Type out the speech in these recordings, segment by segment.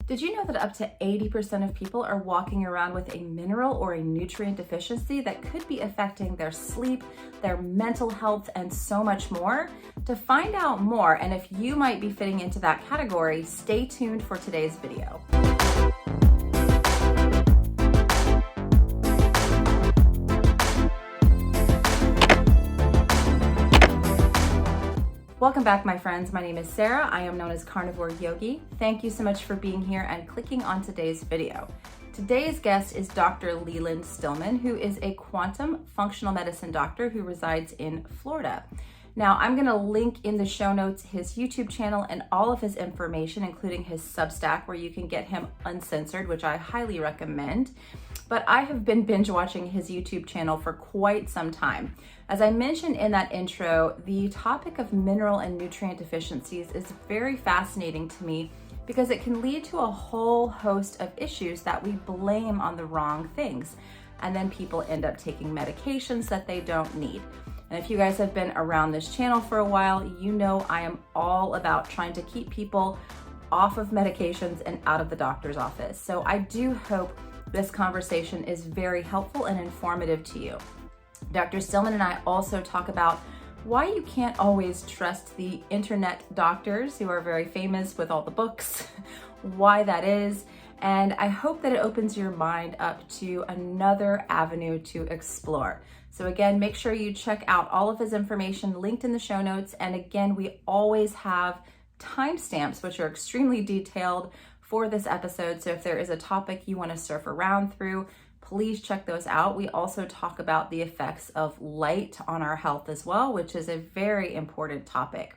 Did you know that up to 80% of people are walking around with a mineral or a nutrient deficiency that could be affecting their sleep, their mental health, and so much more? To find out more, and if you might be fitting into that category, stay tuned for today's video. Welcome back, my friends. My name is Sarah. I am known as Carnivore Yogi. Thank you so much for being here and clicking on today's video. Today's guest is Dr. Leland Stillman, who is a quantum functional medicine doctor who resides in Florida. Now, I'm going to link in the show notes his YouTube channel and all of his information, including his Substack, where you can get him uncensored, which I highly recommend. But I have been binge watching his YouTube channel for quite some time. As I mentioned in that intro, the topic of mineral and nutrient deficiencies is very fascinating to me because it can lead to a whole host of issues that we blame on the wrong things. And then people end up taking medications that they don't need. And if you guys have been around this channel for a while, you know I am all about trying to keep people off of medications and out of the doctor's office. So I do hope this conversation is very helpful and informative to you. Dr. Stillman and I also talk about why you can't always trust the internet doctors who are very famous with all the books, why that is, and I hope that it opens your mind up to another avenue to explore. So again, make sure you check out all of his information linked in the show notes. And again, we always have timestamps, which are extremely detailed for this episode. So if there is a topic you want to surf around through, please check those out. We also talk about the effects of light on our health as well, which is a very important topic.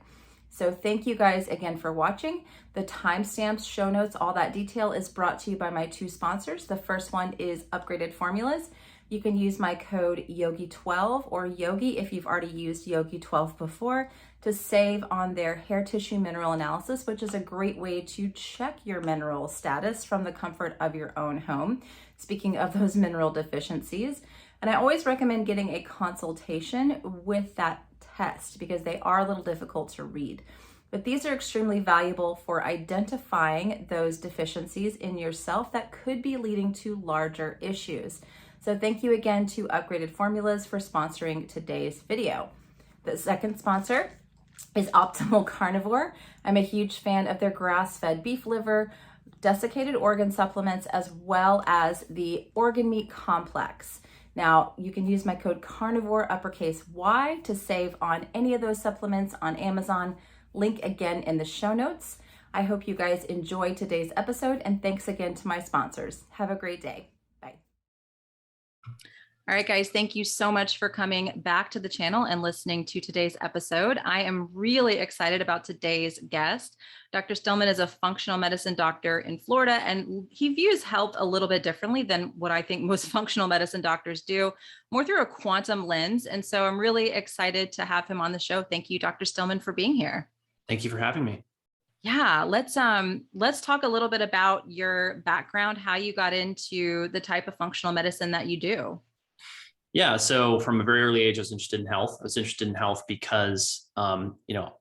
So thank you guys again for watching. The timestamps, show notes, all that detail is brought to you by my two sponsors. The first one is Upgraded Formulas. You can use my code YOGI12 or YOGI if you've already used YOGI12 before to save on their hair tissue mineral analysis, which is a great way to check your mineral status from the comfort of your own home. Speaking of those mineral deficiencies, and I always recommend getting a consultation with that test because they are a little difficult to read. But these are extremely valuable for identifying those deficiencies in yourself that could be leading to larger issues. So thank you again to Upgraded Formulas for sponsoring today's video. The second sponsor is Optimal Carnivore. I'm a huge fan of their grass-fed beef liver, desiccated organ supplements, as well as the organ meat complex. Now, you can use my code carnivore uppercase Y to save on any of those supplements on Amazon. Link again in the show notes. I hope you guys enjoy today's episode, and thanks again to my sponsors. Have a great day. Bye. All right, guys, thank you so much for coming back to the channel and listening to today's episode. I am really excited about today's guest. Dr. Stillman is a functional medicine doctor in Florida, and he views health a little bit differently than what I think most functional medicine doctors do, more through a quantum lens. And so I'm really excited to have him on the show. Thank you, Dr. Stillman, for being here. Thank you for having me. Yeah, let's talk a little bit about your background, how you got into the type of functional medicine that you do. Yeah. So from a very early age, I was interested in health. I was interested in health because, I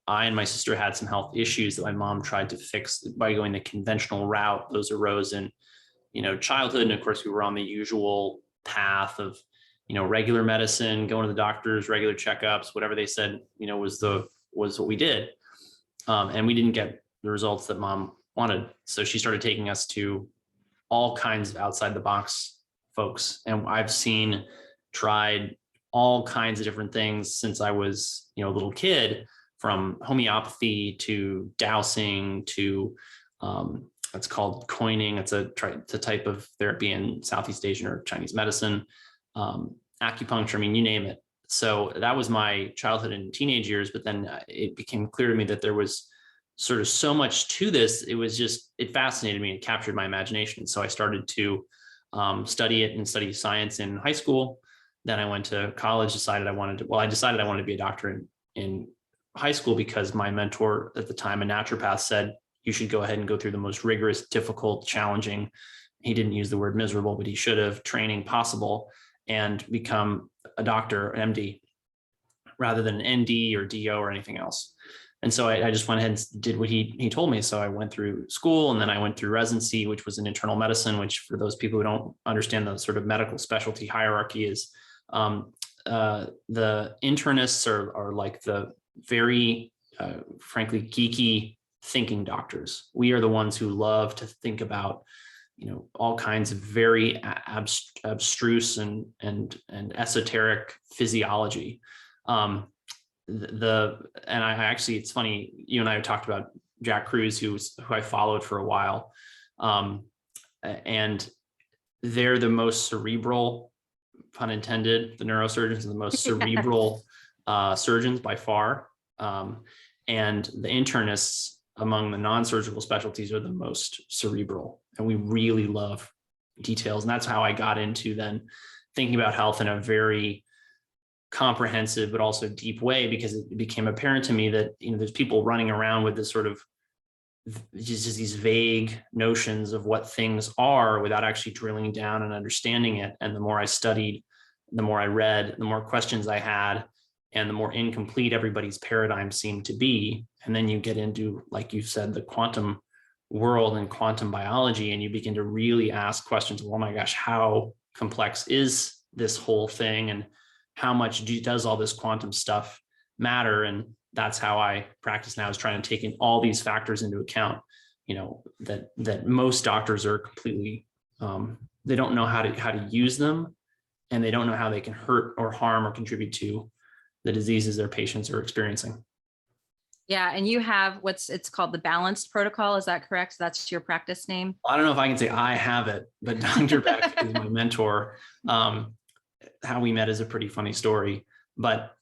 and my sister had some health issues that my mom tried to fix by going the conventional route. Those arose in, childhood. And of course, we were on the usual path of, regular medicine, going to the doctors, regular checkups, whatever they said, was what we did. And we didn't get the results that mom wanted. So she started taking us to all kinds of outside the box folks. And I've tried all kinds of different things since I was, a little kid, from homeopathy to dowsing to it's called coining. It's a type of therapy in Southeast Asian or Chinese medicine, acupuncture. I mean, you name it. So that was my childhood and teenage years. But then it became clear to me that there was sort of so much to this. It fascinated me. It captured my imagination. So I started to study it and study science in high school. Then I went to college, decided I wanted to be a doctor in high school because my mentor at the time, a naturopath, said, you should go ahead and go through the most rigorous, difficult, challenging, he didn't use the word miserable, but he should have, training possible, and become a doctor, an MD, rather than an ND or DO or anything else. And so I just went ahead and did what he told me. So I went through school, and then I went through residency, which was in internal medicine, which for those people who don't understand the sort of medical specialty hierarchy is the internists are like the very, frankly, geeky thinking doctors. We are the ones who love to think about, all kinds of very abstruse and esoteric physiology. And I actually, it's funny, you and I have talked about Jack Cruz, who I followed for a while. And they're the most cerebral, pun intended, the neurosurgeons are the most cerebral surgeons by far. And the internists among the non-surgical specialties are the most cerebral. And we really love details. And that's how I got into then thinking about health in a very comprehensive but also deep way, because it became apparent to me that there's people running around with this sort of just these vague notions of what things are without actually drilling down and understanding it. And the more I studied, the more I read, the more questions I had, and the more incomplete everybody's paradigm seemed to be. And then you get into, like you said, the quantum world and quantum biology, and you begin to really ask questions of, oh my gosh, how complex is this whole thing, and how much does all this quantum stuff matter? And that's how I practice now, is trying to take in all these factors into account, that most doctors are completely, they don't know how to use them, and they don't know how they can hurt or harm or contribute to the diseases their patients are experiencing. Yeah. And you have it's called the balanced protocol. Is that correct? That's your practice name? I don't know if I can say I have it, but Dr. Beck is my mentor. How we met is a pretty funny story, but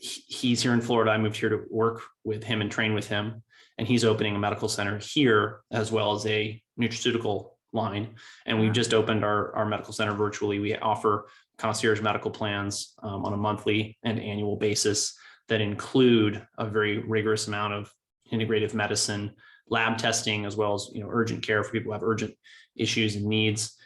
he's here in Florida. I moved here to work with him and train with him, and he's opening a medical center here as well as a nutraceutical line. And we've just opened our medical center virtually. We offer concierge medical plans on a monthly and annual basis that include a very rigorous amount of integrative medicine, lab testing, as well as urgent care for people who have urgent issues and needs.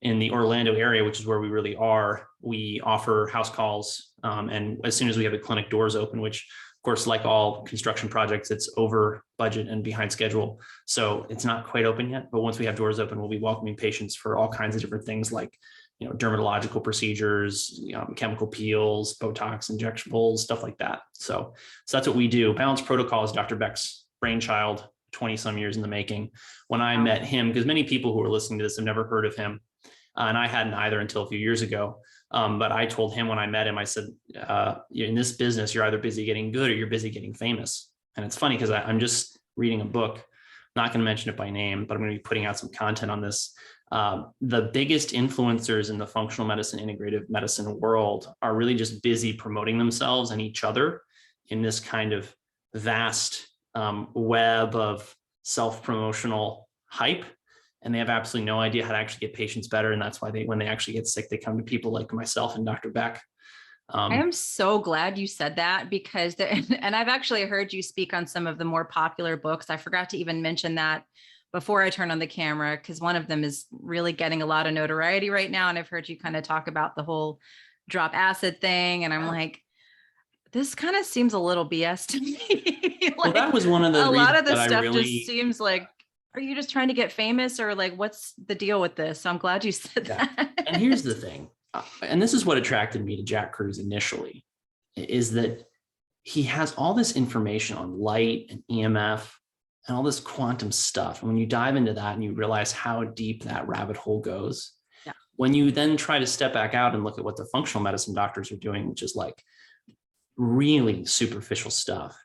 In the Orlando area, which is where we really are, we offer house calls. And as soon as we have the clinic doors open, which of course, like all construction projects, it's over budget and behind schedule. So it's not quite open yet, but once we have doors open, we'll be welcoming patients for all kinds of different things, like dermatological procedures, chemical peels, Botox injectables, stuff like that. So that's what we do. Balanced Protocol is Dr. Beck's brainchild, 20 some years in the making. When I met him, because many people who are listening to this have never heard of him, and I hadn't either until a few years ago. But I told him when I met him, I said, in this business, you're either busy getting good or you're busy getting famous. And it's funny because I'm just reading a book, not going to mention it by name, but I'm going to be putting out some content on this. The biggest influencers in the functional medicine, integrative medicine world are really just busy promoting themselves and each other in this kind of vast web of self-promotional hype. And they have absolutely no idea how to actually get patients better. And that's why when they actually get sick, they come to people like myself and Dr. Beck. I am so glad you said that, because and I've actually heard you speak on some of the more popular books. I forgot to even mention that before I turned on the camera, because one of them is really getting a lot of notoriety right now. And I've heard you kind of talk about the whole drop acid thing. And I'm like, this kind of seems a little BS to me. Well, that was one of the a lot of the that stuff really just seems like, are you just trying to get famous, or like, what's the deal with this? So I'm glad you said that. And here's the thing, and this is what attracted me to Jack Cruz initially, is that he has all this information on light and EMF and all this quantum stuff. And when you dive into that and you realize how deep that rabbit hole goes, when you then try to step back out and look at what the functional medicine doctors are doing, which is like really superficial stuff,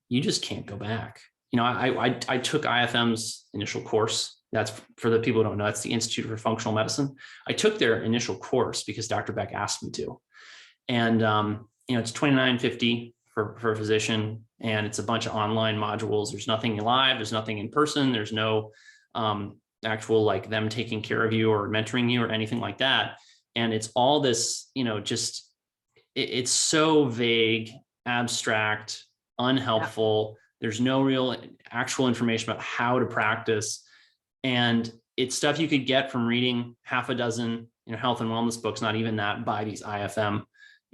you just can't go back. I took IFM's initial course. That's, for the people who don't know, that's the Institute for Functional Medicine. I took their initial course because Dr. Beck asked me to. And, it's $29.50 for a physician, and it's a bunch of online modules. There's nothing live, there's nothing in person. There's no actual, like, them taking care of you or mentoring you or anything like that. And it's all this, it's so vague, abstract, unhelpful. There's no real actual information about how to practice. And it's stuff you could get from reading half a dozen, health and wellness books, not even that, by these IFM,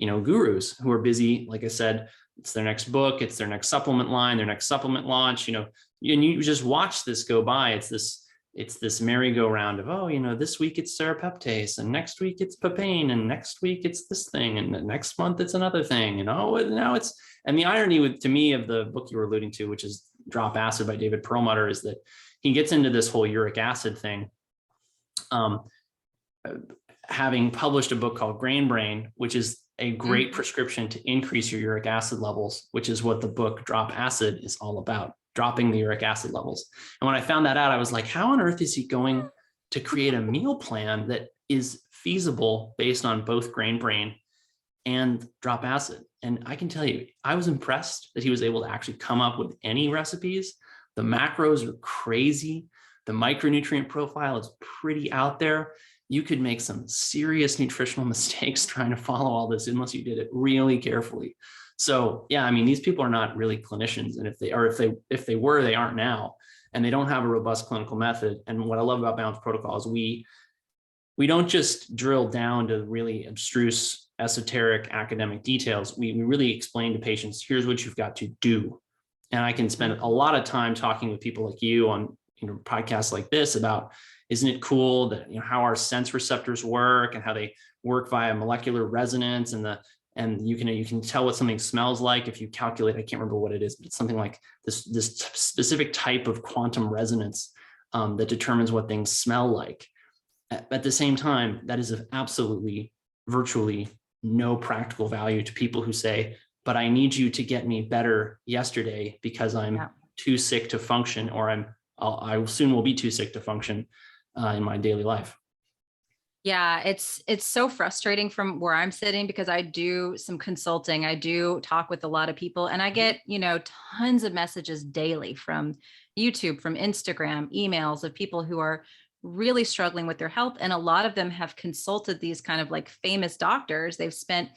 gurus who are busy. Like I said, it's their next book, it's their next supplement line, their next supplement launch, and you just watch this go by. It's this merry-go-round of, oh, this week it's serapeptase, and next week it's papain, and next week it's this thing, and the next month it's another thing. And now it's, and the irony to me of the book you were alluding to, which is Drop Acid by David Perlmutter, is that he gets into this whole uric acid thing. Having published a book called Grain Brain, which is a great prescription to increase your uric acid levels, which is what the book Drop Acid is all about, dropping the uric acid levels. And when I found that out, I was like, how on earth is he going to create a meal plan that is feasible based on both Grain Brain and Drop Acid? And I can tell you, I was impressed that he was able to actually come up with any recipes. The macros are crazy. The micronutrient profile is pretty out there. You could make some serious nutritional mistakes trying to follow all this unless you did it really carefully. So yeah, I mean, these people are not really clinicians. And if they were, they aren't now, and they don't have a robust clinical method. And what I love about Balance Protocol is we don't just drill down to really abstruse, esoteric academic details. We really explain to patients, here's what you've got to do. And I can spend a lot of time talking with people like you on podcasts like this about, isn't it cool that how our sense receptors work and how they work via molecular resonance, and you can tell what something smells like if you calculate, I can't remember what it is, but it's something like this specific type of quantum resonance that determines what things smell like. At the same time, that is of absolutely, virtually no practical value to people who say, but I need you to get me better yesterday because I'm too sick to function, or I soon will be too sick to function in my daily life. Yeah, it's so frustrating from where I'm sitting, because I do some consulting. I do talk with a lot of people, and I get, tons of messages daily from YouTube, from Instagram, emails of people who are really struggling with their health. And a lot of them have consulted these kind of like famous doctors. They've spent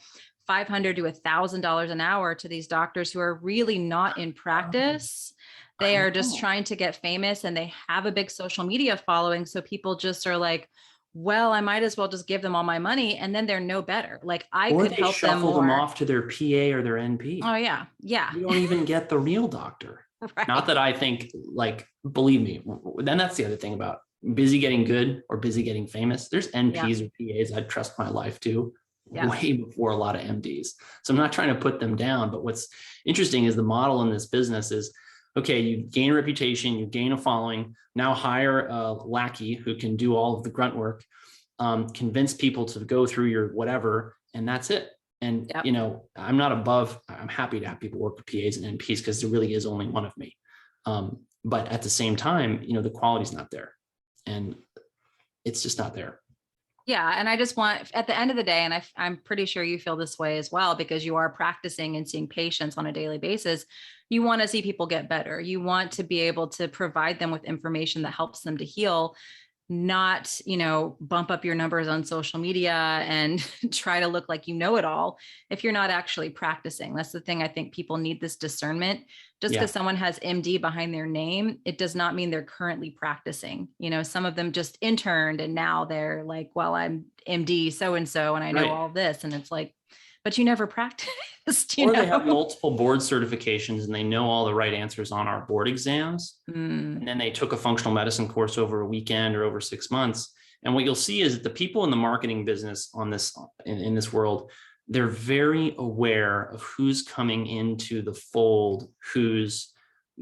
$500 to $1,000 an hour to these doctors who are really not in practice. They are just trying to get famous, and they have a big social media following. So people just are like, well, I might as well just give them all my money, and then they're no better. Like I could help them more. Or they shuffle them off to their PA or their NP. Oh yeah. Yeah. You don't even get the real doctor. Right. Not that I think, like, believe me, then that's the other thing about busy getting good or busy getting famous. There's NPs or PAs I'd trust my life to way before a lot of MDs. So I'm not trying to put them down, but what's interesting is the model in this business is, okay, you gain a reputation, you gain a following, now hire a lackey who can do all of the grunt work, convince people to go through your whatever, and that's it. And, I'm happy to have people work with PAs and NPs because there really is only one of me. But at the same time, the quality's not there, and it's just not there. Yeah. And I just want, at the end of the day, and I'm pretty sure you feel this way as well, because you are practicing and seeing patients on a daily basis. You want to see people get better. You want to be able to provide them with information that helps them to heal, not, bump up your numbers on social media and try to look like you know it all if you're not actually practicing. That's the thing. I think people need this discernment. Just because someone has MD behind their name, it does not mean they're currently practicing. Some of them just interned and now they're like, well, I'm MD so-and-so, and I know all this. And it's like, but you never practiced. Or they have multiple board certifications and they know all the right answers on our board exams. And then they took a functional medicine course over a weekend or over 6 months. And what you'll see is that the people in the marketing business in this world, they're very aware of who's coming into the fold, who's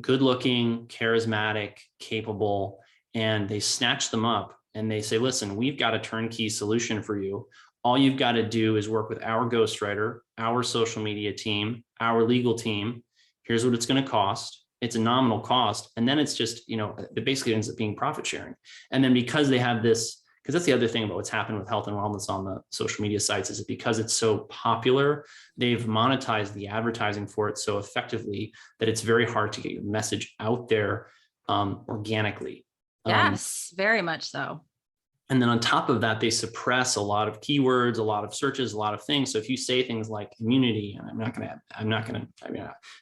good looking, charismatic, capable, and they snatch them up and they say, listen, we've got a turnkey solution for you. All you've got to do is work with our ghostwriter, our social media team, our legal team. Here's what it's going to cost. It's a nominal cost. And then it's just, it basically ends up being profit sharing. And then because they have this, because that's the other thing about what's happened with health and wellness on the social media sites, is that because it's so popular, they've monetized the advertising for it so effectively that it's very hard to get your message out there organically. Yes, very much so. And then on top of that, they suppress a lot of keywords, a lot of searches, a lot of things. So if you say things like immunity, and if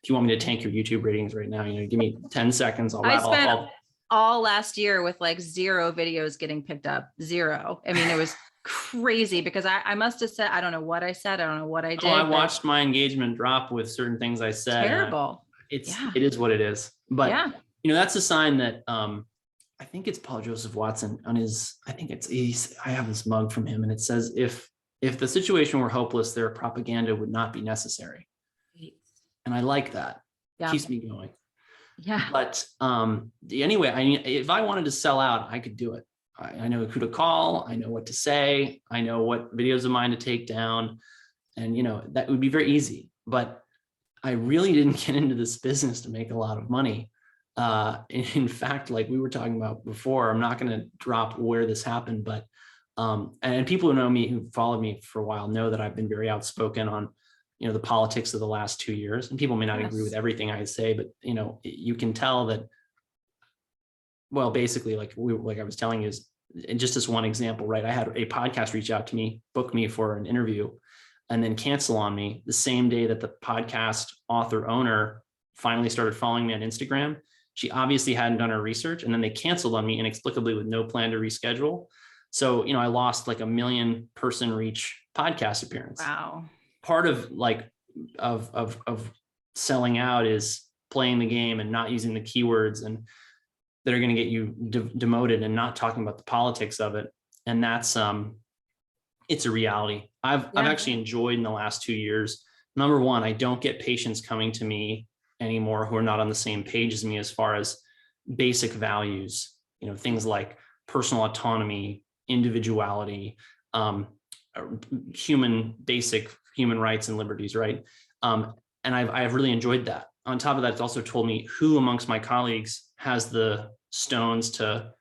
you want me to tank your YouTube ratings right now, give me 10 seconds. I spent all last year with like 0 videos getting picked up. 0. I mean, it was crazy because I must have said, I don't know what I said. I don't know what I Oh, I did, but watched my engagement drop with certain things I said. terrible. It Yeah. is what it is. But Yeah. that's a sign that I think it's Paul Joseph Watson on his, I think I have this mug from him, and it says, if the situation were hopeless, their propaganda would not be necessary. And I like that. Yeah. Keeps me going. Yeah. But anyway, if I wanted to sell out, I could do it. I know who to call. I know what to say. I know what videos of mine to take down. And, that would be very easy. But I really didn't get into this business to make a lot of money. In fact, like we were talking about before, I'm not going to drop where this happened, but and people who know me, who followed me for a while, know that I've been very outspoken on the politics of the last 2 years. And people may not agree with everything I say, but you can tell that. Well, basically, like I was telling you, is and just as one example, right? I had a podcast reach out to me, book me for an interview, and then cancel on me the same day that the podcast author owner finally started following me on Instagram. She obviously hadn't done her research, and then they canceled on me inexplicably with no plan to reschedule. So, I lost like a 1 million person reach podcast appearance. Wow. Part of of selling out is playing the game and not using the keywords and that are going to get you demoted and not talking about the politics of it. And that's it's a reality. I've actually enjoyed in the last 2 years. Number one, I don't get patients coming to me anymore who are not on the same page as me as far as basic values, things like personal autonomy, individuality, basic human rights and liberties, right? And I've really enjoyed that. On top of that, it's also told me who amongst my colleagues has the stones to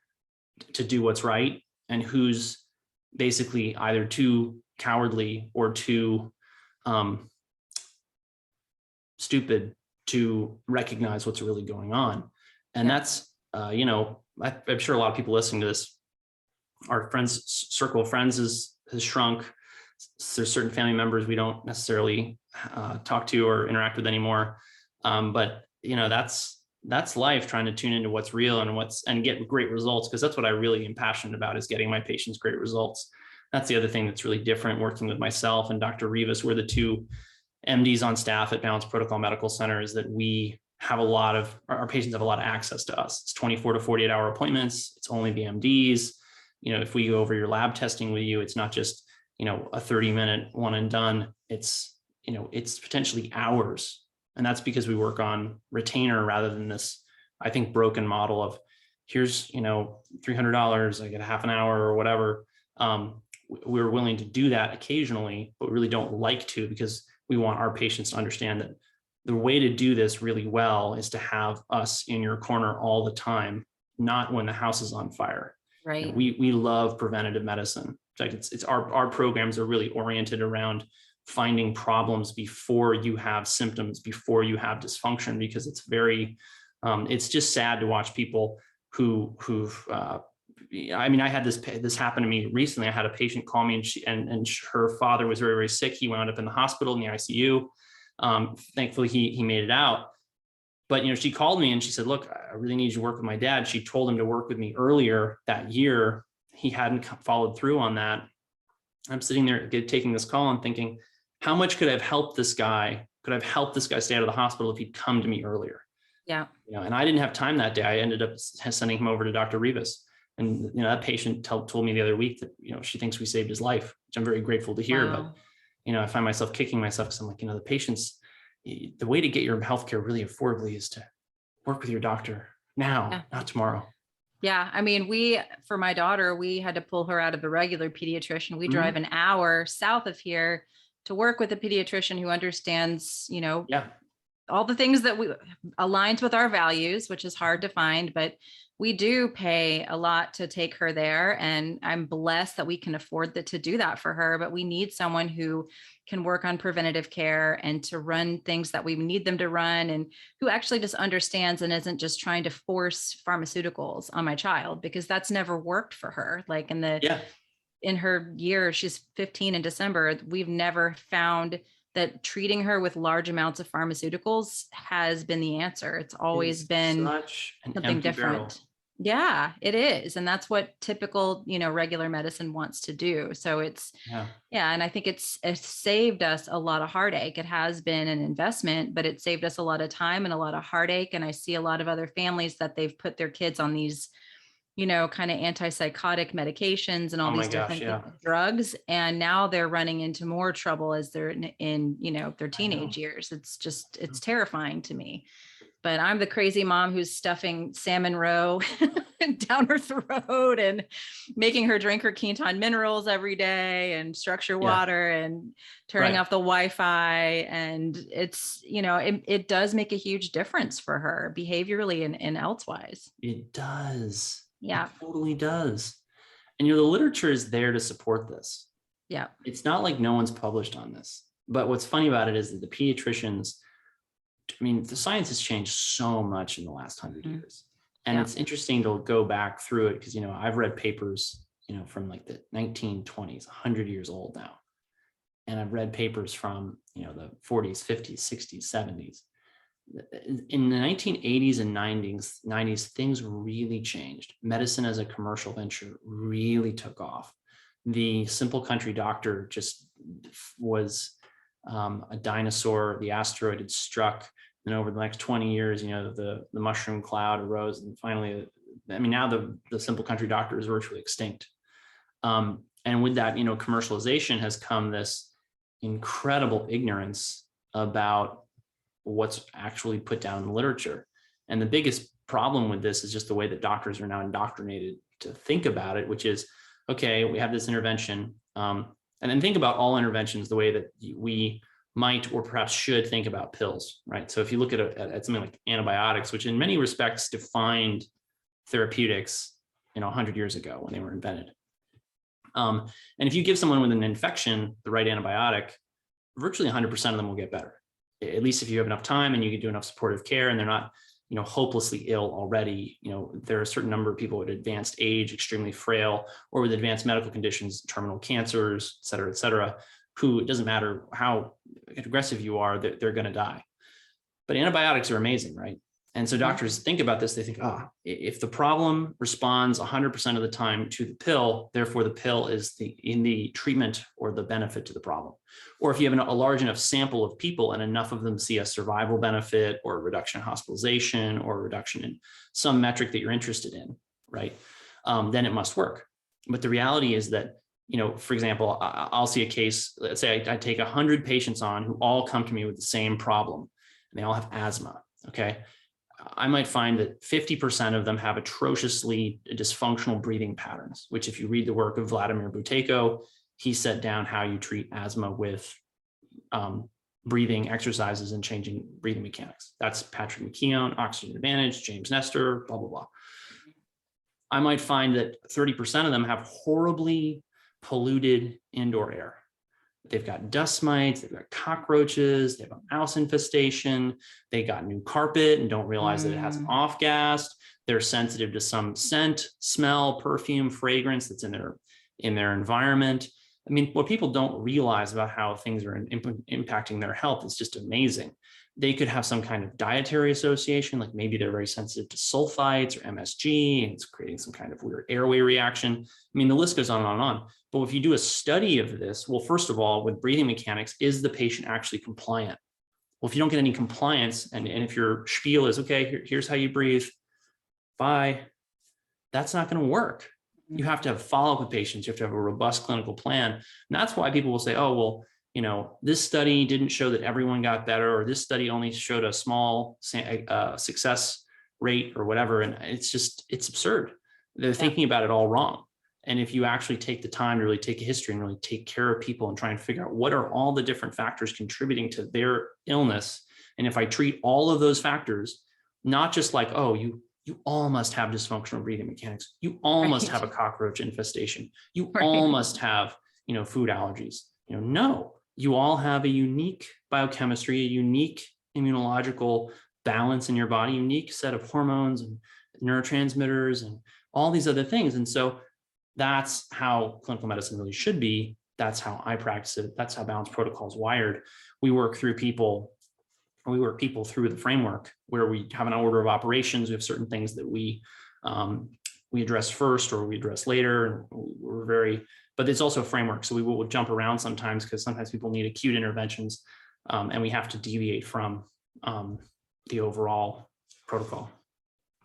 do what's right, and who's basically either too cowardly or too stupid to recognize what's really going on. And that's, I'm sure a lot of people listening to this, our friends, circle of friends has shrunk. There's certain family members we don't necessarily talk to or interact with anymore. But that's life, trying to tune into what's real and get great results. Because that's what I really am passionate about, is getting my patients great results. That's the other thing that's really different working with myself and Dr. Rivas. We're the two MDs on staff at Balanced Protocol Medical Center, is that we have our patients have a lot of access to us. It's 24 to 48 hour appointments. It's only the MDs. If we go over your lab testing with you, it's not just, a 30-minute one and done. It's potentially hours. And that's because we work on retainer rather than this, I think, broken model of here's, $300, I get a half an hour or whatever. We're willing to do that occasionally, but we really don't like to, because we want our patients to understand that the way to do this really well is to have us in your corner all the time, not when the house is on fire. Right. We love preventative medicine. In fact, it's our programs are really oriented around finding problems before you have symptoms, before you have dysfunction, because it's very, it's just sad to watch people who've, I had this happen to me recently. I had a patient call me, and her father was very, very sick. He wound up in the hospital in the ICU. Thankfully he made it out. But, she called me and she said, look, I really need you to work with my dad. She told him to work with me earlier that year. He hadn't followed through on that. I'm sitting there taking this call and thinking, how much could I have helped this guy? Could I have helped this guy stay out of the hospital if he'd come to me earlier? Yeah. And I didn't have time that day. I ended up sending him over to Dr. Rivas. And, that patient told me the other week that, she thinks we saved his life, which I'm very grateful to hear. Wow. But, I find myself kicking myself because I'm like, the patients, the way to get your healthcare really affordably is to work with your doctor now, not tomorrow. Yeah. For my daughter, we had to pull her out of the regular pediatrician. We drive an hour south of here to work with a pediatrician who understands, all the things that aligns with our values, which is hard to find, but we do pay a lot to take her there. And I'm blessed that we can afford to do that for her, but we need someone who can work on preventative care and to run things that we need them to run, and who actually just understands and isn't just trying to force pharmaceuticals on my child, because that's never worked for her. Like in her year, she's 15 in December, we've never found that treating her with large amounts of pharmaceuticals has been the answer. It's always been such an something different. Barrel. Yeah, it is. And that's what typical, regular medicine wants to do. So Yeah. yeah. And I think it's saved us a lot of heartache. It has been an investment, but it saved us a lot of time and a lot of heartache. And I see a lot of other families that they've put their kids on these, kind of antipsychotic medications and all Oh my these gosh. different Yeah. drugs. And now they're running into more trouble as they're in their I know. teenage years. It's terrifying to me. But I'm the crazy mom who's stuffing salmon roe down her throat and making her drink her Quinton minerals every day and structure Yeah. water and turning Right. off the Wi-Fi. And it's, it does make a huge difference for her behaviorally and elsewise. It does. It Yeah. totally does. And the literature is there to support this. Yeah. It's not like no one's published on this. But what's funny about it is that the pediatricians, I mean, the science has changed so much in the last 100 years. And Yeah. it's interesting to go back through it because, I've read papers, from like the 1920s, 100 years old now. And I've read papers from, the 40s, 50s, 60s, 70s. In the 1980s and 90s, things really changed. Medicine as a commercial venture really took off. The simple country doctor just was a dinosaur. The asteroid had struck, and over the next 20 years, the mushroom cloud arose, and finally, now the simple country doctor is virtually extinct. And with that, commercialization has come this incredible ignorance about what's actually put down in the literature. And the biggest problem with this is just the way that doctors are now indoctrinated to think about it, which is, okay, we have this intervention. And then think about all interventions the way that we might or perhaps should think about pills, right? So if you look at something like antibiotics, which in many respects defined therapeutics, 100 years ago when they were invented. And if you give someone with an infection the right antibiotic, virtually 100% of them will get better. At least if you have enough time and you can do enough supportive care and they're not, hopelessly ill already. There are a certain number of people with advanced age, extremely frail, or with advanced medical conditions, terminal cancers, et cetera, who it doesn't matter how aggressive you are, they're going to die. But antibiotics are amazing, right? And so doctors think about this. They think, if the problem responds 100% of the time to the pill, therefore the pill is in the treatment or the benefit to the problem. Or if you have a large enough sample of people and enough of them see a survival benefit or a reduction in hospitalization or a reduction in some metric that you're interested in, right? Then it must work. But the reality is that, for example, I'll see a case, let's say I take 100 patients on who all come to me with the same problem, and they all have asthma, okay? I might find that 50% of them have atrociously dysfunctional breathing patterns, which if you read the work of Vladimir Buteyko, he set down how you treat asthma with breathing exercises and changing breathing mechanics. That's Patrick McKeown, Oxygen Advantage, James Nestor, blah, blah, blah. I might find that 30% of them have horribly polluted indoor air. They've got dust mites, they've got cockroaches, they have a mouse infestation, they got new carpet and don't realize that it has off gas. They're sensitive to some scent, smell, perfume, fragrance that's in their environment. I mean, what people don't realize about how things are impacting their health is just amazing. They could have some kind of dietary association, like maybe they're very sensitive to sulfites or MSG, and it's creating some kind of weird airway reaction. I mean, the list goes on and on and on. But if you do a study of this, well, first of all, with breathing mechanics, is the patient actually compliant? Well, if you don't get any compliance, and if your spiel is, okay, here's how you breathe, bye, that's not going to work. You have to have follow-up with patients. You have to have a robust clinical plan. And that's why people will say, oh, well, this study didn't show that everyone got better, or this study only showed a small success rate or whatever. And it's absurd. They're thinking about it all wrong. And if you actually take the time to really take a history and really take care of people and try and figure out what are all the different factors contributing to their illness. And if I treat all of those factors, not just like, oh, you all must have dysfunctional breathing mechanics. You all must have a cockroach infestation. You all must have, food allergies. No, you all have a unique biochemistry, a unique immunological balance in your body, unique set of hormones and neurotransmitters and all these other things. And so that's how clinical medicine really should be. That's how I practice it. That's how Balance Protocol is wired. We work people through the framework where we have an order of operations. We have certain things that we we address first or we address later. And we're very, but it's also a framework. So we will jump around sometimes because sometimes people need acute interventions, and we have to deviate from the overall protocol.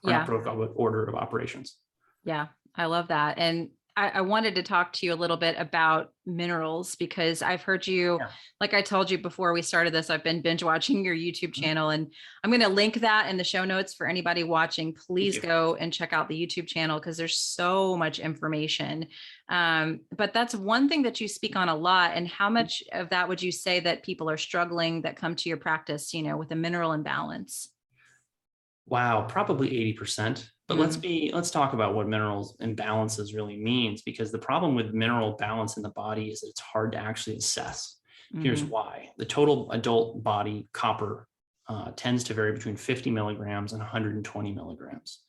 Or not protocol, but order of operations. Yeah, I love that. And I wanted to talk to you a little bit about minerals because I've heard you, like I told you before we started this, I've been binge watching your YouTube channel, and I'm going to link that in the show notes for anybody watching. Please go and check out the YouTube channel because there's so much information. But that's one thing that you speak on a lot. And how much of that would you say that people are struggling that come to your practice, with a mineral imbalance? Wow, probably 80%. But let's talk about what minerals imbalances really means, because the problem with mineral balance in the body is that it's hard to actually assess. Here's why. The total adult body copper tends to vary between 50 milligrams and 120 milligrams.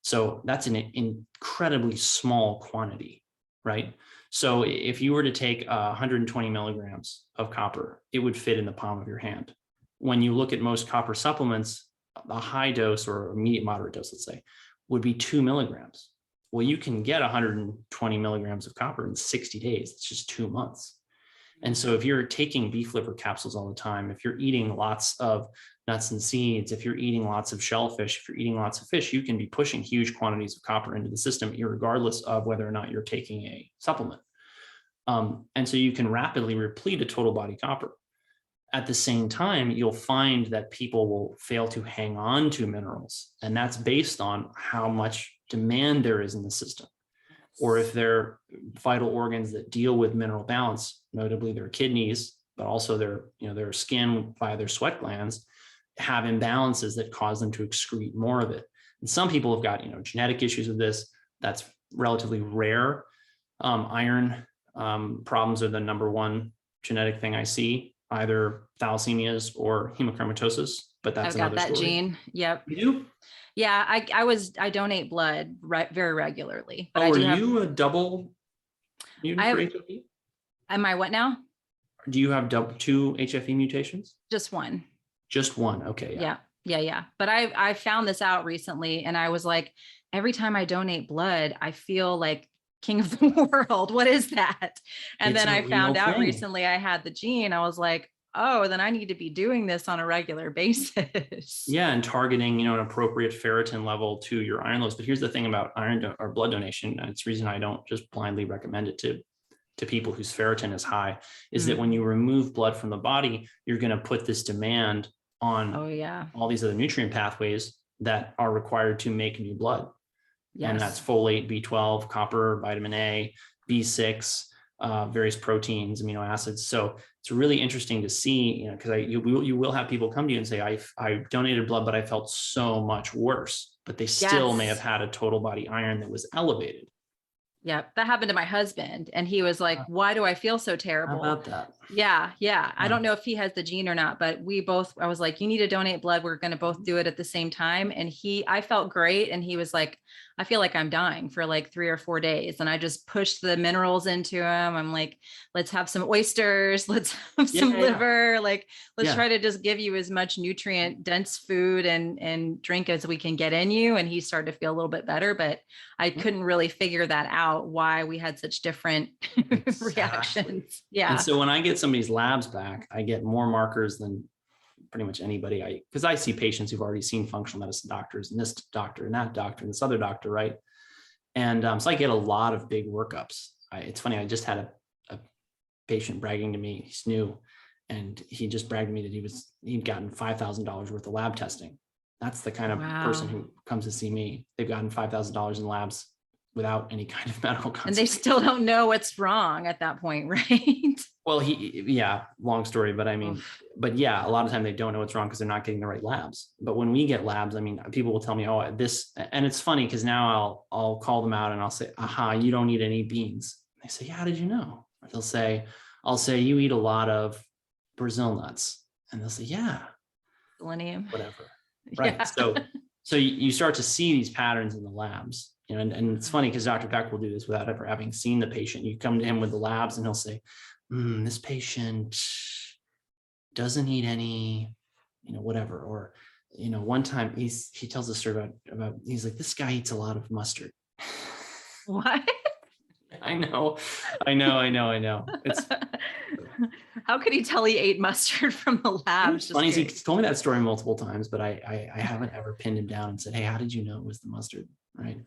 So that's an incredibly small quantity, right? So if you were to take 120 milligrams of copper, it would fit in the palm of your hand. When you look at most copper supplements, a high dose or a medium moderate dose, let's say, would be 2 milligrams. Well, you can get 120 milligrams of copper in 60 days. It's just 2 months. And so if you're taking beef liver capsules all the time, if you're eating lots of nuts and seeds, if you're eating lots of shellfish, if you're eating lots of fish, you can be pushing huge quantities of copper into the system, regardless of whether or not you're taking a supplement. And so you can rapidly replete a total body copper. At the same time, you'll find that people will fail to hang on to minerals. And that's based on how much demand there is in the system. Or if they're vital organs that deal with mineral balance, notably their kidneys, but also their skin via their sweat glands, have imbalances that cause them to excrete more of it. And some people have got, genetic issues with this. That's relatively rare. Iron problems are the number one genetic thing I see. Either thalassemias or hemochromatosis, but that's another story. I've got that gene. Yep. You do? Yeah, I donate blood very regularly. But are you a double mutant for HFE? Am I what now? Do you have two HFE mutations? Just one. Just one. Okay. Yeah. But I found this out recently, and I was like, every time I donate blood, I feel like king of the world. What is that? And then I found out recently I had the gene. I was like, oh, then I need to be doing this on a regular basis. Yeah. And targeting, an appropriate ferritin level to your iron levels. But here's the thing about iron or blood donation. And it's the reason I don't just blindly recommend it to people whose ferritin is high, is that when you remove blood from the body, you're going to put this demand on all these other nutrient pathways that are required to make new blood. Yes. And that's folate, B12, copper, vitamin A, B6, various proteins, amino acids. So it's really interesting to see, because you will have people come to you and say, I donated blood, but I felt so much worse, but they still may have had a total body iron that was elevated. Yeah, that happened to my husband. And he was like, why do I feel so terrible? How about that? Yeah. I don't know if he has the gene or not, but I was like, you need to donate blood. We're going to both do it at the same time. And I felt great. And he was like, I feel like I'm dying for like 3 or 4 days. And I just pushed the minerals into him. I'm like, let's have some oysters. Let's have some liver. Like, let's try to just give you as much nutrient dense food and drink as we can get in you. And he started to feel a little bit better, but I couldn't really figure that out, why we had such different reactions. Yeah. And so when I get somebody's labs back, I get more markers than pretty much anybody, because I see patients who've already seen functional medicine doctors and this doctor and that doctor and this other doctor, right? And so I get a lot of big workups. It's funny, I just had a patient bragging to me, he's new, and he just bragged to me that he'd gotten $5,000 worth of lab testing. That's the kind of person who comes to see me. They've gotten $5,000 in labs without any kind of medical consultation. And they still don't know what's wrong at that point, right? Well, long story, but I mean, but a lot of time they don't know what's wrong because they're not getting the right labs. But when we get labs, I mean, people will tell me, oh, this, and it's funny because now I'll call them out and I'll say, you don't eat any beans. They say, yeah, how did you know? Or I'll say, you eat a lot of Brazil nuts. And they'll say, yeah. Selenium. Whatever. Right. Yeah. So you start to see these patterns in the labs, and it's funny because Dr. Peck will do this without ever having seen the patient. You come to him with the labs and he'll say, this patient doesn't eat any, whatever, or one time he tells a story about he's like, this guy eats a lot of mustard. What? I know. It's How could he tell he ate mustard from the lab? it's funny. He told me that story multiple times, but I haven't ever pinned him down and said, hey, how did you know it was the mustard? Right.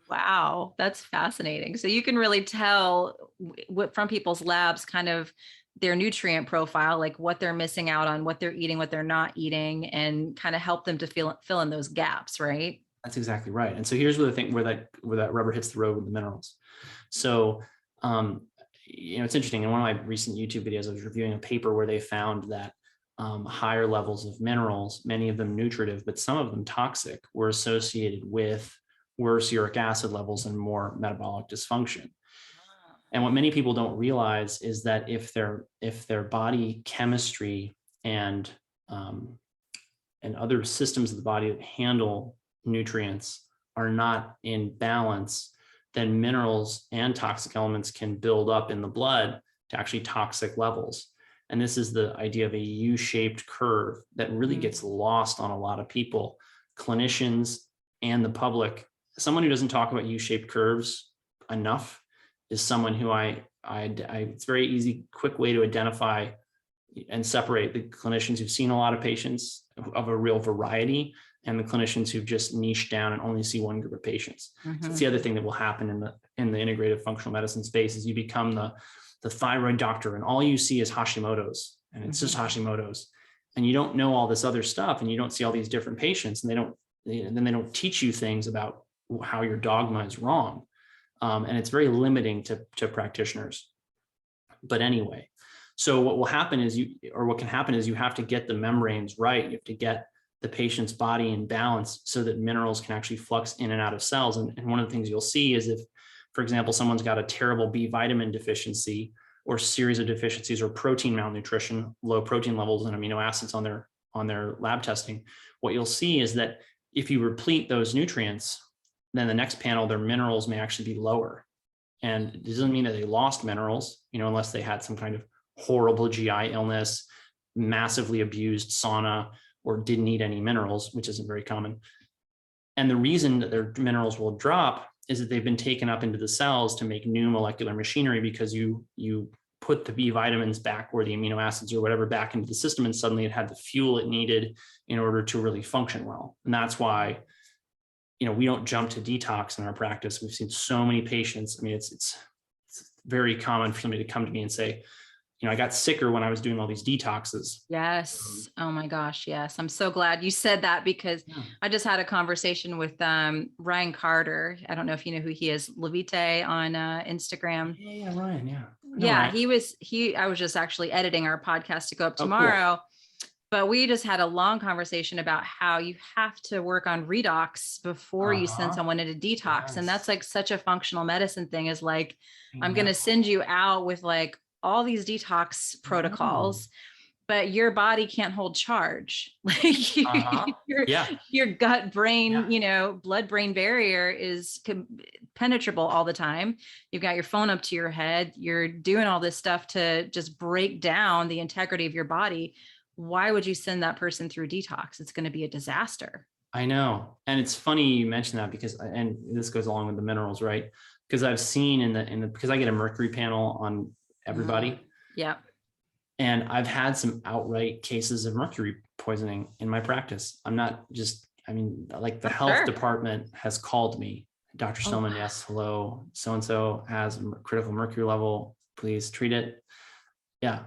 Wow, that's fascinating. So you can really tell what from people's labs, kind of their nutrient profile, like what they're missing out on, what they're eating, what they're not eating, and kind of help them to fill in those gaps, right? That's exactly right. And so here's where the thing where that rubber hits the road with the minerals. So it's interesting. In one of my recent YouTube videos, I was reviewing a paper where they found that higher levels of minerals, many of them nutritive, but some of them toxic, were associated with worse uric acid levels and more metabolic dysfunction. And what many people don't realize is that if their body chemistry and other systems of the body that handle nutrients are not in balance, then minerals and toxic elements can build up in the blood to actually toxic levels. And this is the idea of a U-shaped curve that really gets lost on a lot of people, clinicians and the public. Someone who doesn't talk about U-shaped curves enough is someone who it's very easy, quick way to identify and separate the clinicians who've seen a lot of patients of a real variety and the clinicians who've just niched down and only see one group of patients. Mm-hmm. So it's the other thing that will happen in the integrative functional medicine space is you become the thyroid doctor and all you see is Hashimoto's and it's just Hashimoto's, and you don't know all this other stuff and you don't see all these different patients, and they don't teach you things about how your dogma is wrong. And it's very limiting to practitioners. But anyway, so what will happen is what can happen is you have to get the membranes right. You have to get the patient's body in balance so that minerals can actually flux in and out of cells. And one of the things you'll see is if, for example, someone's got a terrible B vitamin deficiency or series of deficiencies or protein malnutrition, low protein levels and amino acids on their lab testing, what you'll see is that if you replete those nutrients, then the next panel, their minerals may actually be lower. And it doesn't mean that they lost minerals, unless they had some kind of horrible GI illness, massively abused sauna, or didn't eat any minerals, which isn't very common. And the reason that their minerals will drop is that they've been taken up into the cells to make new molecular machinery, because you put the B vitamins back, or the amino acids or whatever, back into the system, and suddenly it had the fuel it needed in order to really function well. And that's why we don't jump to detox in our practice. We've seen so many patients. I mean, it's very common for somebody to come to me and say, I got sicker when I was doing all these detoxes. Yes. Oh my gosh. Yes. I'm so glad you said that, because I just had a conversation with Ryan Carter. I don't know if you know who he is, Levite on Instagram. Yeah, Ryan. Yeah. Yeah. Ryan. I was just actually editing our podcast to go up tomorrow. Cool. But we just had a long conversation about how you have to work on redox before you send someone into detox. Yes. And that's like such a functional medicine thing, is like, I'm going to send you out with like all these detox protocols, but your body can't hold charge. Like your gut brain, blood brain barrier is penetrable all the time. You've got your phone up to your head. You're doing all this stuff to just break down the integrity of your body. Why would you send that person through detox? It's going to be a disaster. I know. And it's funny you mentioned that, because, and this goes along with the minerals, right? Because I've seen because I get a mercury panel on everybody. Yeah. And I've had some outright cases of mercury poisoning in my practice. I'm not just, like the health department has called me, Dr. Stillman, yes, hello, so-and-so has a critical mercury level, please treat it. Yeah,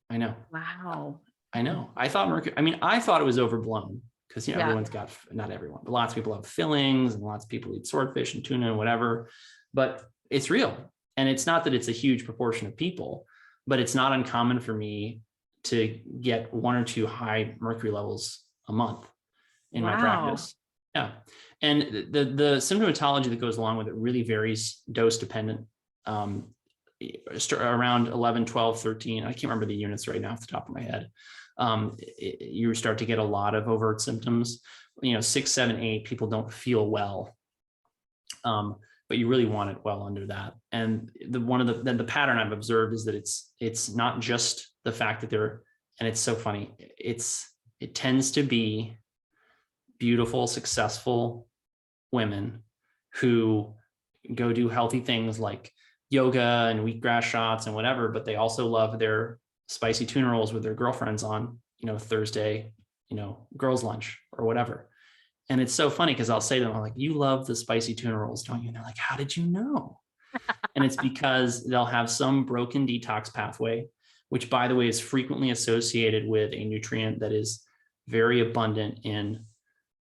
I know. Wow. I know. I thought it was overblown, because everyone's got, not everyone, but lots of people have fillings, and lots of people eat swordfish and tuna and whatever, but it's real. And it's not that it's a huge proportion of people, but it's not uncommon for me to get 1 or 2 high mercury levels a month in my practice. Yeah. And the symptomatology that goes along with it really varies, dose dependent. Around 11, 12, 13, I can't remember the units right now off the top of my head. You start to get a lot of overt symptoms. 6, 7, 8, people don't feel well, but you really want it well under that. And the pattern I've observed is that it's not just the fact that and it's so funny. It tends to be beautiful, successful women who go do healthy things like yoga and wheatgrass shots and whatever, but they also love their spicy tuna rolls with their girlfriends on, Thursday, girls' lunch or whatever. And it's so funny because I'll say to them, I'm like, you love the spicy tuna rolls, don't you? And they're like, how did you know? And it's because they'll have some broken detox pathway, which, by the way, is frequently associated with a nutrient that is very abundant in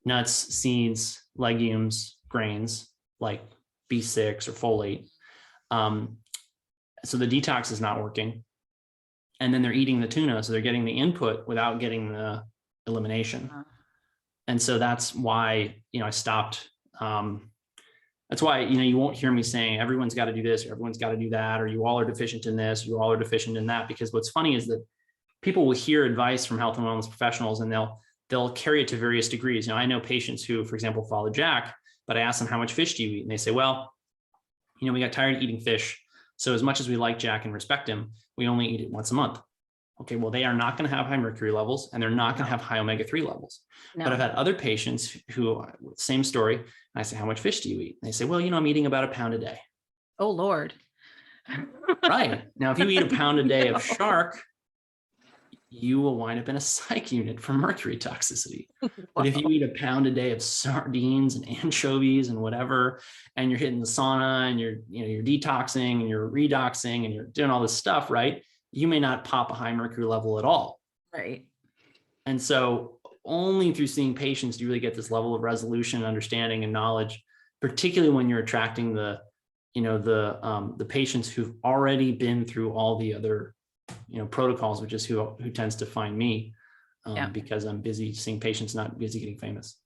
nuts, seeds, legumes, grains like B6 or folate. So the detox is not working. And then they're eating the tuna. So they're getting the input without getting the elimination. And so that's why, I stopped. That's why, you won't hear me saying everyone's got to do this, or everyone's got to do that, or you all are deficient in this, you all are deficient in that. Because what's funny is that people will hear advice from health and wellness professionals and they'll carry it to various degrees. I know patients who, for example, follow Jack, but I ask them, how much fish do you eat? And they say, well, we got tired of eating fish. So as much as we like Jack and respect him, we only eat it once a month. Okay, well, they are not going to have high mercury levels and they're not going to have high omega-3 levels. No. But I've had other patients who, same story. And I say, how much fish do you eat? And they say, well, I'm eating about 1 pound a day. Oh, Lord. Right. Now, if you eat 1 pound a day of shark, you will wind up in a psych unit for mercury toxicity. Wow. But if you eat 1 pound a day of sardines and anchovies and whatever, and you're hitting the sauna and you're detoxing and you're redoxing and you're doing all this stuff, right? You may not pop a high mercury level at all. Right. And so only through seeing patients do you really get this level of resolution, understanding, and knowledge, particularly when you're attracting the patients who've already been through all the other, protocols, which is who tends to find me, because I'm busy seeing patients, not busy getting famous.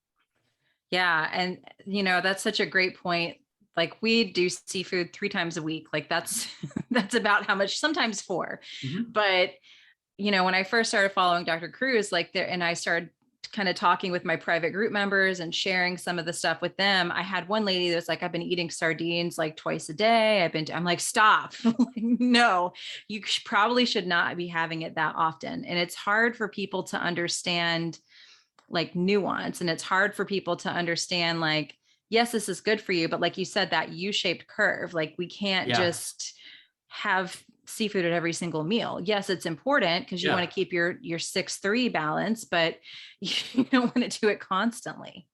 Yeah. And, that's such a great point. Like, we do seafood 3 times a week. Like, that's about how much, sometimes 4. Mm-hmm. But, when I first started following Dr. Cruz, and I started kind of talking with my private group members and sharing some of the stuff with them, I had one lady that was like, I've been eating sardines like twice a day. I'm like, stop. No, you probably should not be having it that often. And it's hard for people to understand like nuance. And it's hard for people to understand, like, yes, this is good for you, but like you said, that U-shaped curve, like we can't just have seafood at every single meal. Yes, it's important because you want to keep your 6-3 balance, but you don't want to do it constantly.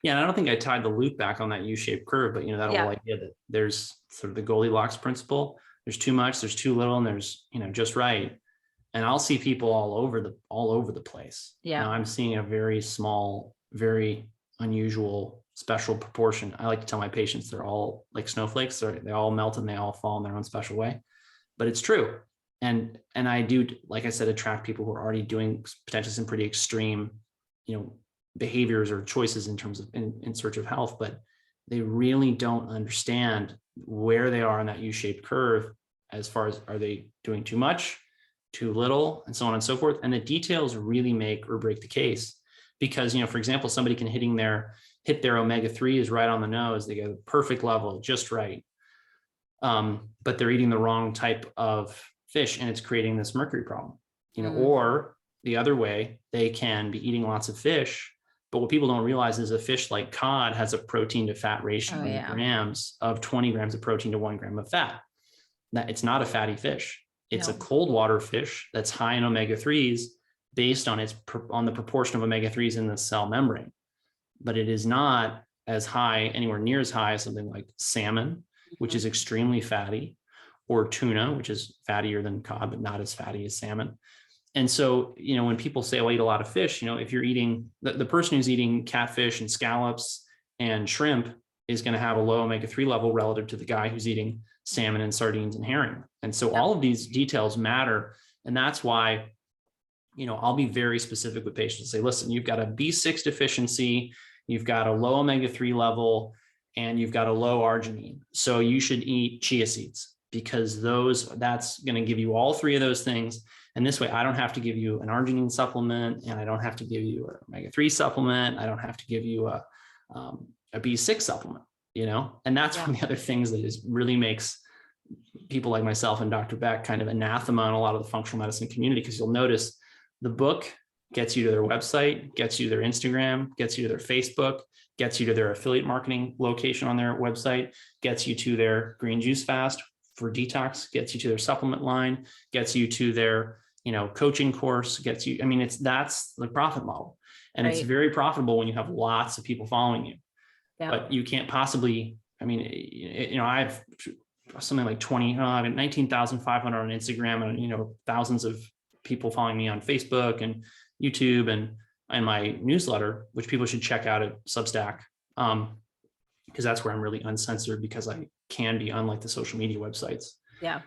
Yeah. And I don't think I tied the loop back on that U-shaped curve, but that whole idea that there's sort of the Goldilocks principle. There's too much, there's too little, and there's, just right. And I'll see people all over the place. Yeah. Now I'm seeing a very small, very unusual, special proportion. I like to tell my patients they're all like snowflakes. They all melt and they all fall in their own special way. But it's true. And I do, like I said, attract people who are already doing potentially some pretty extreme, behaviors or choices in terms of in search of health, but they really don't understand where they are on that U-shaped curve as far as, are they doing too much, too little, and so on and so forth. And the details really make or break the case. Because, for example, somebody can hit their omega-3s right on the nose. They get a perfect level, just right. But they're eating the wrong type of fish and it's creating this mercury problem, or the other way, they can be eating lots of fish. But what people don't realize is a fish like cod has a protein to fat ratio in grams of 20 grams of protein to 1 gram of fat. That it's not a fatty fish. It's a cold water fish that's high in omega-3s based on the proportion of omega-3s in the cell membrane. But it is not as high, anywhere near as high as something like salmon, which is extremely fatty, or tuna, which is fattier than cod, but not as fatty as salmon. And so, when people say, oh, I eat a lot of fish, if you're eating, the person who's eating catfish and scallops and shrimp is going to have a low omega-3 level relative to the guy who's eating salmon and sardines and herring. And so all of these details matter. And that's why, I'll be very specific with patients, say, listen, you've got a B6 deficiency, you've got a low omega-3 level, and you've got a low arginine. So you should eat chia seeds, because that's going to give you all 3 of those things. And this way I don't have to give you an arginine supplement, and I don't have to give you an omega-3 supplement. I don't have to give you a B6 supplement, and that's one of the other things that really makes people like myself and Dr. Beck kind of anathema in a lot of the functional medicine community. Because you'll notice the book gets you to their website, gets you to their Instagram, gets you to their Facebook, gets you to their affiliate marketing location on their website, gets you to their green juice fast for detox, gets you to their supplement line, gets you to their, coaching course, gets you, that's the profit model. And it's very profitable when you have lots of people following you. Yeah. But you can't possibly, I have something like 19,500 on Instagram and, thousands of people following me on Facebook and YouTube and my newsletter, which people should check out at Substack. Because that's where I'm really uncensored, because I can be, unlike the social media websites. Yeah.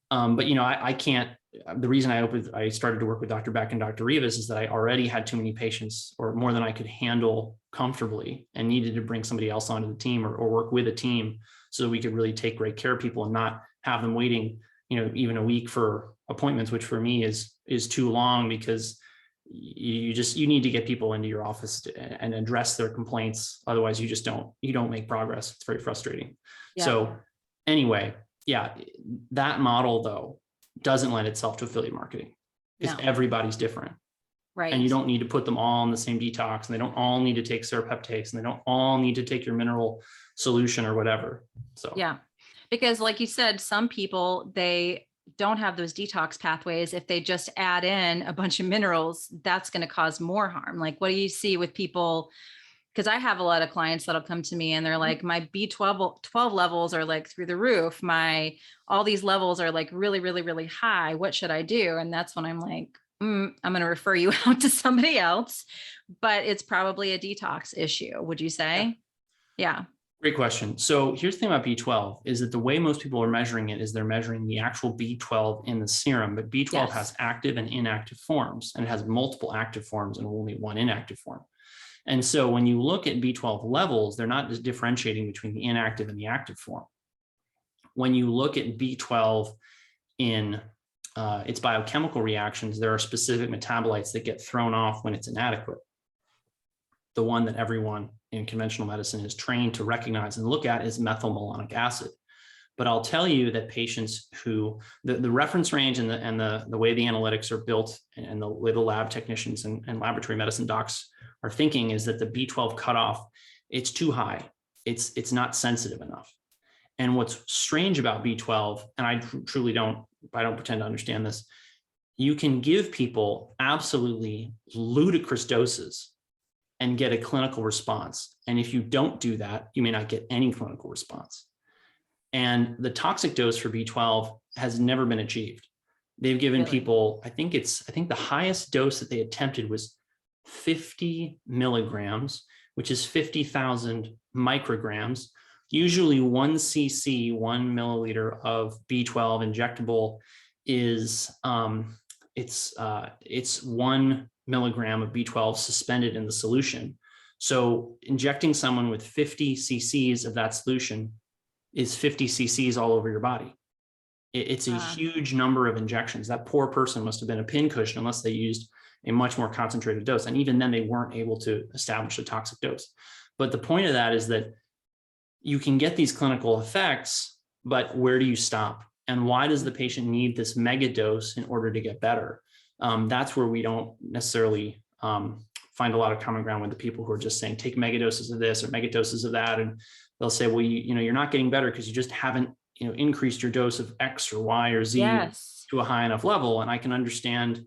But I can't, the reason I started to work with Dr. Beck and Dr. Rivas is that I already had too many patients, or more than I could handle comfortably, and needed to bring somebody else onto the team or work with a team so that we could really take great care of people and not have them waiting, even a week for appointments, which for me is too long, because you need to get people into your office and address their complaints. Otherwise you don't make progress. It's very frustrating. Yeah. So anyway, yeah, that model though doesn't lend itself to affiliate marketing, because everybody's different. Right. And you don't need to put them all in the same detox, and they don't all need to take serapeptase, and they don't all need to take your mineral solution or whatever. So yeah, because like you said, some people, they don't have those detox pathways. If they just add in a bunch of minerals, that's going to cause more harm. Like, what do you see with people? Because I have a lot of clients that'll come to me and they're like, my B12 levels are like through the roof. All these levels are like really, really, really high. What should I do? And that's when I'm like, I'm going to refer you out to somebody else, but it's probably a detox issue. Would you say? Yeah. Great question. So here's the thing about B12 is that the way most people are measuring it is they're measuring the actual B12 in the serum, but B12 has active and inactive forms, and it has multiple active forms and only one inactive form. And so when you look at B12 levels, they're not just differentiating between the inactive and the active form. When you look at B12 in its biochemical reactions, there are specific metabolites that get thrown off when it's inadequate. The one that everyone in conventional medicine is trained to recognize and look at is methylmalonic acid. But I'll tell you that patients who, the reference range and the way the analytics are built and the way the lab technicians and laboratory medicine docs are thinking is that the B12 cutoff, it's too high. It's not sensitive enough. And what's strange about B12, and I don't pretend to understand this, you can give people absolutely ludicrous doses and get a clinical response. And if you don't do that, you may not get any clinical response. And the toxic dose for B12 has never been achieved. They've given people, I think the highest dose that they attempted was 50 milligrams, which is 50,000 micrograms. Usually 1 cc, 1 milliliter of B12 injectable is, it's 1 milligram of B12 suspended in the solution. So injecting someone with 50 cc's of that solution is 50 cc's all over your body. It's a huge number of injections. That poor person must have been a pincushion unless they used a much more concentrated dose. And even then they weren't able to establish a toxic dose. But the point of that is that you can get these clinical effects, but where do you stop? And why does the patient need this mega dose in order to get better? That's where we don't necessarily find a lot of common ground with the people who are just saying, take mega doses of this or mega doses of that. And they'll say, well, you're not getting better because you just haven't, increased your dose of X or Y or Z to a high enough level. And I can understand,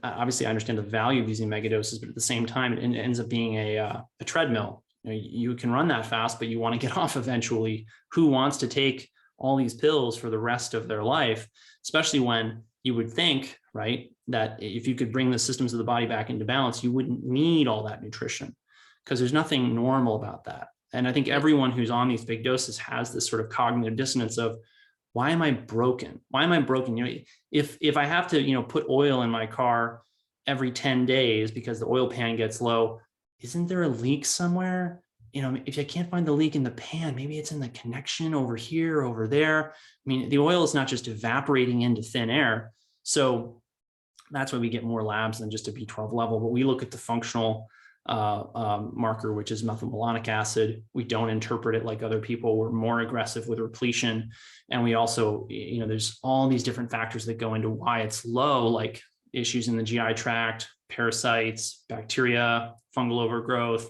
obviously I understand the value of using mega doses, but at the same time, it ends up being a treadmill. You can run that fast, but you want to get off eventually. Who wants to take all these pills for the rest of their life, especially when you would think, right, that if you could bring the systems of the body back into balance, you wouldn't need all that nutrition, because there's nothing normal about that. And I think everyone who's on these big doses has this sort of cognitive dissonance of, why am I broken? Why am I broken? If I have to, put oil in my car every 10 days because the oil pan gets low, isn't there a leak somewhere? If I can't find the leak in the pan, maybe it's in the connection over here, over there. The oil is not just evaporating into thin air. So that's why we get more labs than just a B12 level. But we look at the functional marker, which is methylmalonic acid. We don't interpret it like other people. We're more aggressive with repletion. And we also, there's all these different factors that go into why it's low, like issues in the GI tract, parasites, bacteria, fungal overgrowth,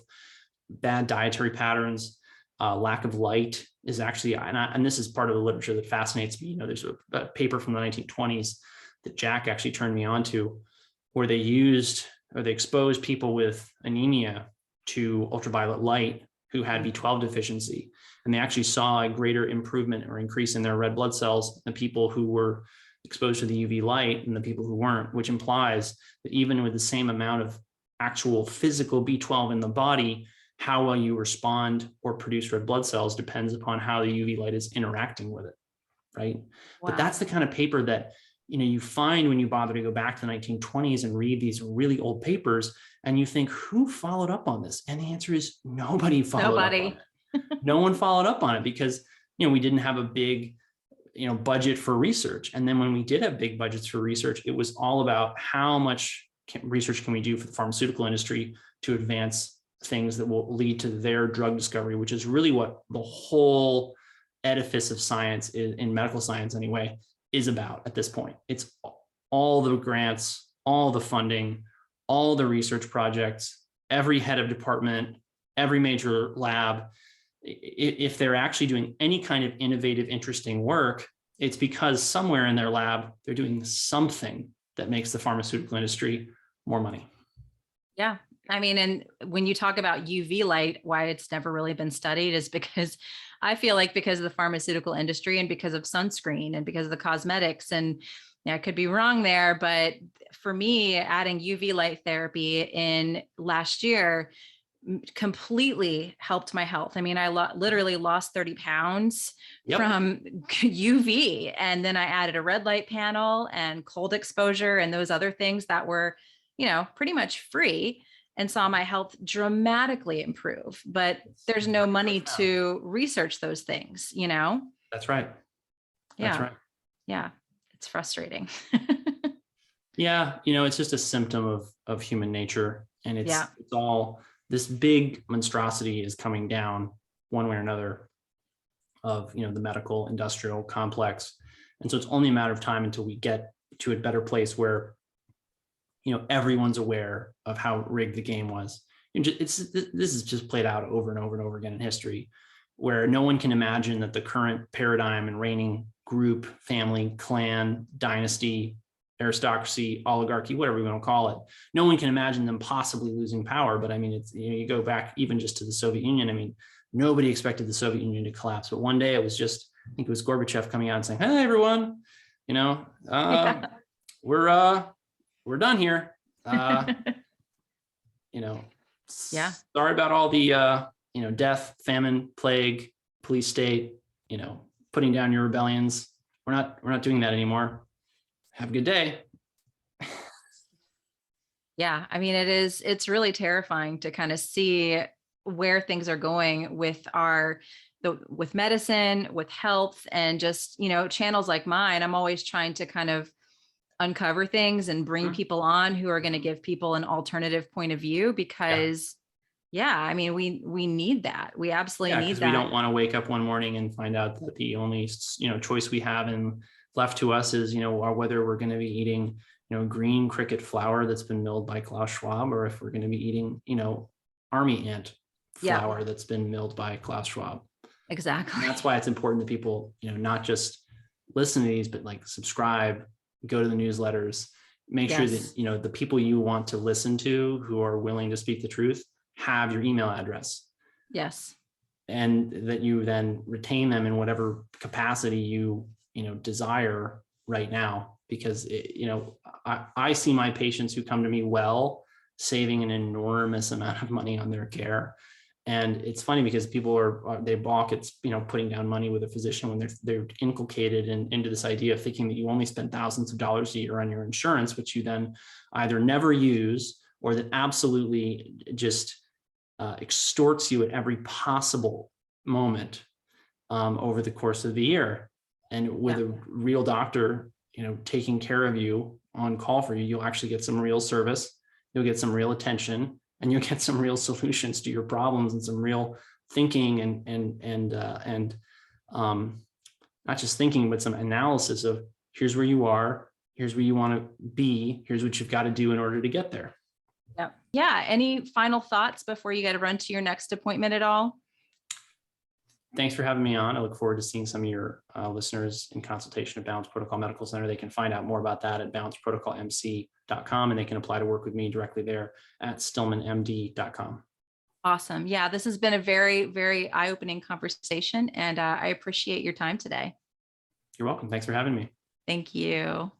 bad dietary patterns, lack of light is actually, and this is part of the literature that fascinates me. There's a paper from the 1920s that Jack actually turned me on to, where they exposed people with anemia to ultraviolet light who had B12 deficiency. And they actually saw a greater improvement or increase in their red blood cells than people who were exposed to the UV light and the people who weren't, which implies that even with the same amount of actual physical B12 in the body, how well you respond or produce red blood cells depends upon how the UV light is interacting with it, right? Wow. But that's the kind of paper that you find when you bother to go back to the 1920s and read these really old papers, and you think, who followed up on this? And the answer is nobody followed up on it. No one followed up on it because we didn't have a big budget for research. And then when we did have big budgets for research, it was all about how much research can we do for the pharmaceutical industry to advance things that will lead to their drug discovery, which is really what the whole edifice of science is, in medical science anyway, is about at this point. It's all the grants, all the funding, all the research projects, every head of department, every major lab. If they're actually doing any kind of innovative, interesting work, it's because somewhere in their lab, they're doing something that makes the pharmaceutical industry more money. Yeah. I mean, and when you talk about UV light, why it's never really been studied is because I feel like because of the pharmaceutical industry and because of sunscreen and because of the cosmetics, and I could be wrong there, but for me, adding UV light therapy in last year completely helped my health. I mean, I literally lost 30 pounds from UV. And then I added a red light panel and cold exposure and those other things that were, pretty much free, and saw my health dramatically improve. But there's no money to research those things, That's right. That's right. Yeah. It's frustrating. Yeah. It's just a symptom of human nature. And it's all, this big monstrosity is coming down one way or another of, the medical industrial complex. And so it's only a matter of time until we get to a better place where, everyone's aware of how rigged the game was. This is just played out over and over and over again in history, where no one can imagine that the current paradigm and reigning group, family, clan, dynasty, aristocracy, oligarchy, whatever we want to call it, no one can imagine them possibly losing power. But I mean, it's, you go back even just to the Soviet Union. I mean, nobody expected the Soviet Union to collapse, but one day it was just, I think it was Gorbachev coming out and saying, "Hey, everyone, we're done here. Sorry about all the, death, famine, plague, police state, putting down your rebellions. We're not doing that anymore. Have a good day." Yeah. I mean, it's really terrifying to kind of see where things are going with with medicine, with health, and just, channels like mine. I'm always trying to kind of uncover things and bring people on who are going to give people an alternative point of view, because I mean, we need that. We absolutely need that. We don't want to wake up one morning and find out that the only, choice we have left to us is, or whether we're going to be eating, green cricket flour that's been milled by Klaus Schwab, or if we're going to be eating, army ant flour that's been milled by Klaus Schwab. Exactly. And that's why it's important that people, not just listen to these, but like subscribe, go to the newsletters, make sure that, the people you want to listen to who are willing to speak the truth have your email address. Yes. And that you then retain them in whatever capacity you desire right now, because I see my patients who come to me saving an enormous amount of money on their care. And it's funny because people they balk at putting down money with a physician when they're inculcated into this idea of thinking that you only spend thousands of dollars a year on your insurance, which you then either never use or that absolutely just extorts you at every possible moment over the course of the year. And with a real doctor, taking care of you on call for you, you'll actually get some real service, you'll get some real attention, and you'll get some real solutions to your problems and some real thinking and not just thinking, but some analysis of here's where you are, here's where you want to be. Here's what you've got to do in order to get there. Yep. Yeah. Any final thoughts before you got to run to your next appointment at all? Thanks for having me on. I look forward to seeing some of your listeners in consultation at Balance Protocol Medical Center. They can find out more about that at balanceprotocolmc.com, and they can apply to work with me directly there at stillmanmd.com. Awesome. Yeah, this has been a very, very eye-opening conversation, and I appreciate your time today. You're welcome. Thanks for having me. Thank you.